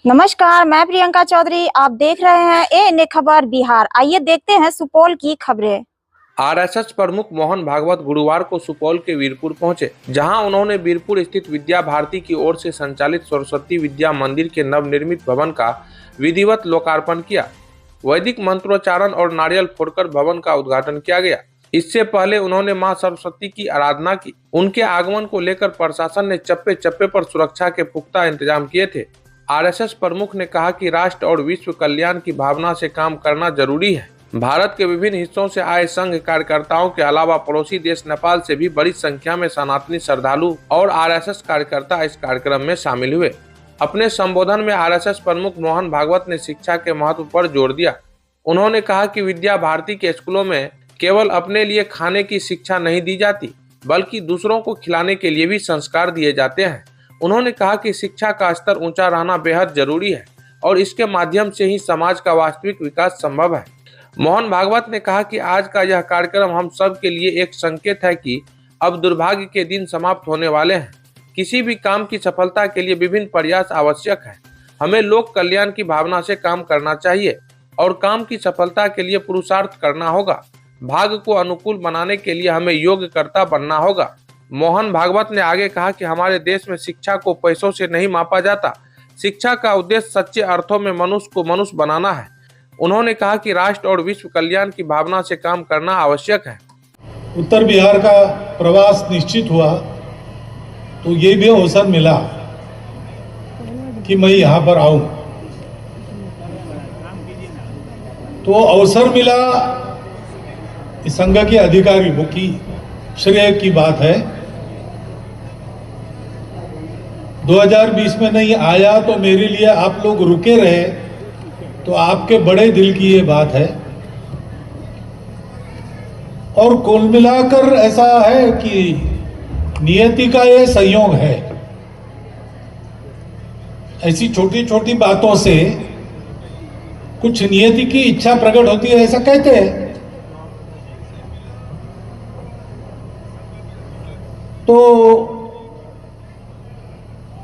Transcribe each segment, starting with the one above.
नमस्कार, मैं प्रियंका चौधरी। आप देख रहे हैं एएनए खबर बिहार। आइए देखते हैं सुपौल की खबरें। आरएसएस प्रमुख मोहन भागवत गुरुवार को सुपौल के वीरपुर पहुंचे, जहां उन्होंने वीरपुर स्थित विद्या भारती की ओर से संचालित सरस्वती विद्या मंदिर के नवनिर्मित भवन का विधिवत लोकार्पण किया। वैदिक मंत्रोच्चारण और नारियल फोड़कर भवन का उद्घाटन किया गया। इससे पहले उन्होंने मां सरस्वती की आराधना की। उनके आगमन को लेकर प्रशासन ने चप्पे चप्पे पर सुरक्षा के पुख्ता इंतजाम किए थे। आरएसएस प्रमुख ने कहा कि राष्ट्र और विश्व कल्याण की भावना से काम करना जरूरी है। भारत के विभिन्न हिस्सों से आए संघ कार्यकर्ताओं के अलावा पड़ोसी देश नेपाल से भी बड़ी संख्या में सनातनी श्रद्धालु और आरएसएस कार्यकर्ता इस कार्यक्रम में शामिल हुए। अपने संबोधन में आरएसएस प्रमुख मोहन भागवत ने शिक्षा के महत्व पर जोर दिया। उन्होंने कहा कि विद्या भारती के स्कूलों में केवल अपने लिए खाने की शिक्षा नहीं दी जाती, बल्कि दूसरों को खिलाने के लिए भी संस्कार दिए जाते हैं। उन्होंने कहा कि शिक्षा का स्तर ऊंचा रहना बेहद जरूरी है और इसके माध्यम से ही समाज का वास्तविक विकास संभव है। मोहन भागवत ने कहा कि आज का यह कार्यक्रम हम सब के लिए एक संकेत है कि अब दुर्भाग्य के दिन समाप्त होने वाले हैं। किसी भी काम की सफलता के लिए विभिन्न प्रयास आवश्यक है। हमें लोक कल्याण की भावना से काम करना चाहिए और काम की सफलता के लिए पुरुषार्थ करना होगा। भाग्य को अनुकूल बनाने के लिए हमें योग्यकर्ता बनना होगा। मोहन भागवत ने आगे कहा कि हमारे देश में शिक्षा को पैसों से नहीं मापा जाता। शिक्षा का उद्देश्य सच्चे अर्थों में मनुष्य को मनुष्य बनाना है। उन्होंने कहा कि राष्ट्र और विश्व कल्याण की भावना से काम करना आवश्यक है। उत्तर बिहार का प्रवास निश्चित हुआ तो ये भी अवसर मिला कि मैं यहाँ पर आऊं। तो अवसर मिला इस संघ के अधिकारियों की श्रेय की बात है। 2020 में नहीं आया तो मेरे लिए आप लोग रुके रहे तो आपके बड़े दिल की ये बात है। और कुल मिलाकर ऐसा है कि नियति का ये संयोग है। ऐसी छोटी छोटी बातों से कुछ नियति की इच्छा प्रकट होती है, ऐसा कहते हैं। तो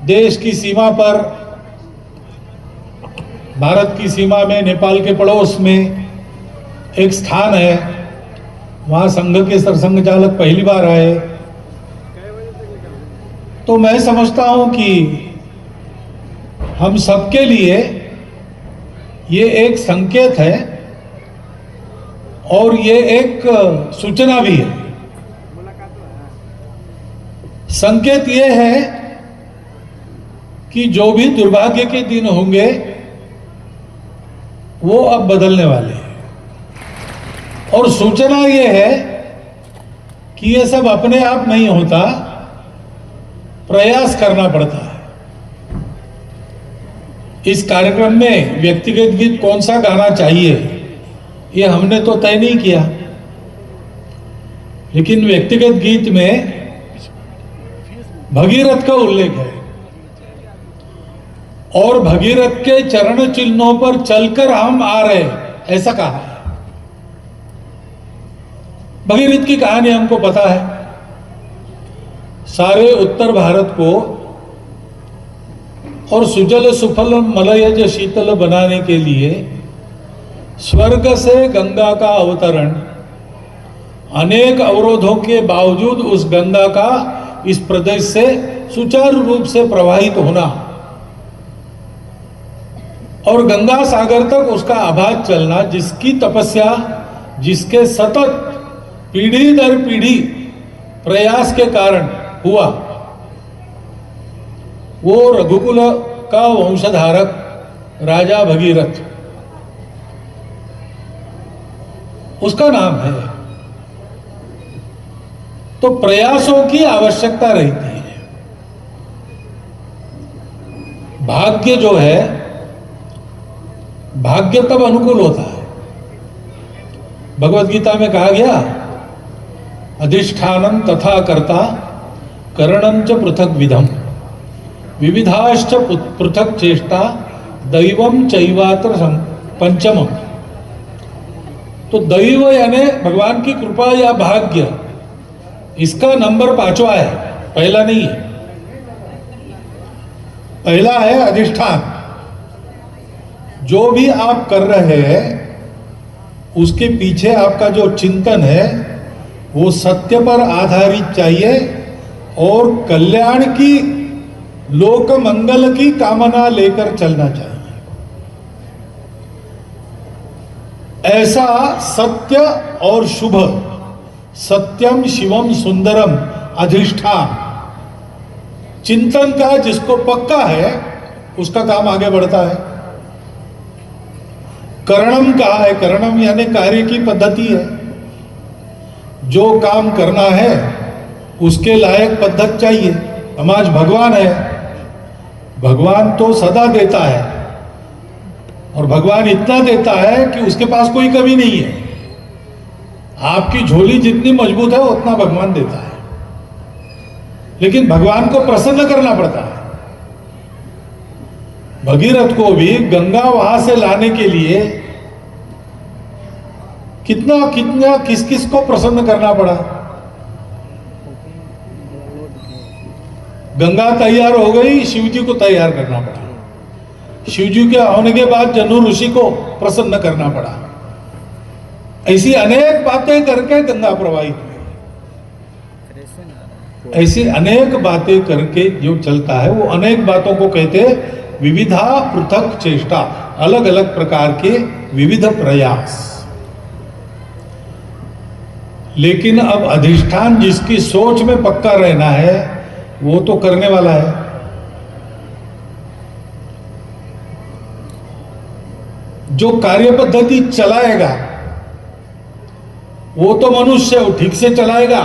देश की सीमा पर, भारत की सीमा में, नेपाल के पड़ोस में एक स्थान है। वहां संघ के सरसंघ चालक पहली बार आए तो मैं समझता हूं कि हम सबके लिए ये एक संकेत है और ये एक सूचना भी है। संकेत ये है कि जो भी दुर्भाग्य के दिन होंगे वो अब बदलने वाले हैं। और सूचना ये है कि ये सब अपने आप नहीं होता, प्रयास करना पड़ता है। इस कार्यक्रम में व्यक्तिगत गीत कौन सा गाना चाहिए ये हमने तो तय नहीं किया, लेकिन व्यक्तिगत गीत में भगीरथ का उल्लेख है और भगीरथ के चरण चिन्हों पर चलकर हम आ रहे, ऐसा कहा है। भगीरथ की कहानी हमको पता है। सारे उत्तर भारत को और सुजल सुफल मलयज शीतल बनाने के लिए स्वर्ग से गंगा का अवतरण, अनेक अवरोधों के बावजूद उस गंगा का इस प्रदेश से सुचारू रूप से प्रवाहित होना और गंगा सागर तक उसका आभार चलना, जिसकी तपस्या, जिसके सतत पीढ़ी दर पीढ़ी प्रयास के कारण हुआ, वो रघुकुल का वंशधारक राजा भगीरथ, उसका नाम है। तो प्रयासों की आवश्यकता रहती है। भाग्य जो है, भाग्य तब अनुकूल होता है। भगवत गीता में कहा गया, अधिष्ठानम तथा कर्ता करणं च पृथक विधम विविधाश्च पृथक चेष्टा दैवम चैवात्र पंचमम। तो दैव यानी भगवान की कृपा या भाग्य, इसका नंबर 5वां है, पहला नहीं है। पहला है अधिष्ठान जो भी आप कर रहे हैं उसके पीछे आपका जो चिंतन है वो सत्य पर आधारित चाहिए और कल्याण की, लोक मंगल की कामना लेकर चलना चाहिए। ऐसा सत्य और शुभ, सत्यम शिवम सुंदरम अधिष्ठान चिंतन का जिसको पक्का है उसका काम आगे बढ़ता है। करणम कहा है, करणम यानी कार्य की पद्धति है। जो काम करना है उसके लायक पद्धति चाहिए। हम आज भगवान है, भगवान तो सदा देता है और भगवान इतना देता है कि उसके पास कोई कमी नहीं है। आपकी झोली जितनी मजबूत है उतना भगवान देता है, लेकिन भगवान को प्रसन्न करना पड़ता है। भगीरथ को भी गंगा वहां से लाने के लिए कितना कितना किस किस को प्रसन्न करना पड़ा। गंगा तैयार हो गई, शिव जी को तैयार करना पड़ा। शिव जी के होने के बाद जनु ऋषि को प्रसन्न करना पड़ा। ऐसी अनेक बातें करके गंगा प्रवाहित हुई। ऐसी अनेक बातें करके जो चलता है वो अनेक बातों को कहते हैं विविधा पृथक चेष्टा, अलग अलग प्रकार के विविध प्रयास। लेकिन अब अधिष्ठान जिसकी सोच में पक्का रहना है वो तो करने वाला है। जो कार्य पद्धति चलाएगा वो तो मनुष्य ठीक से चलाएगा।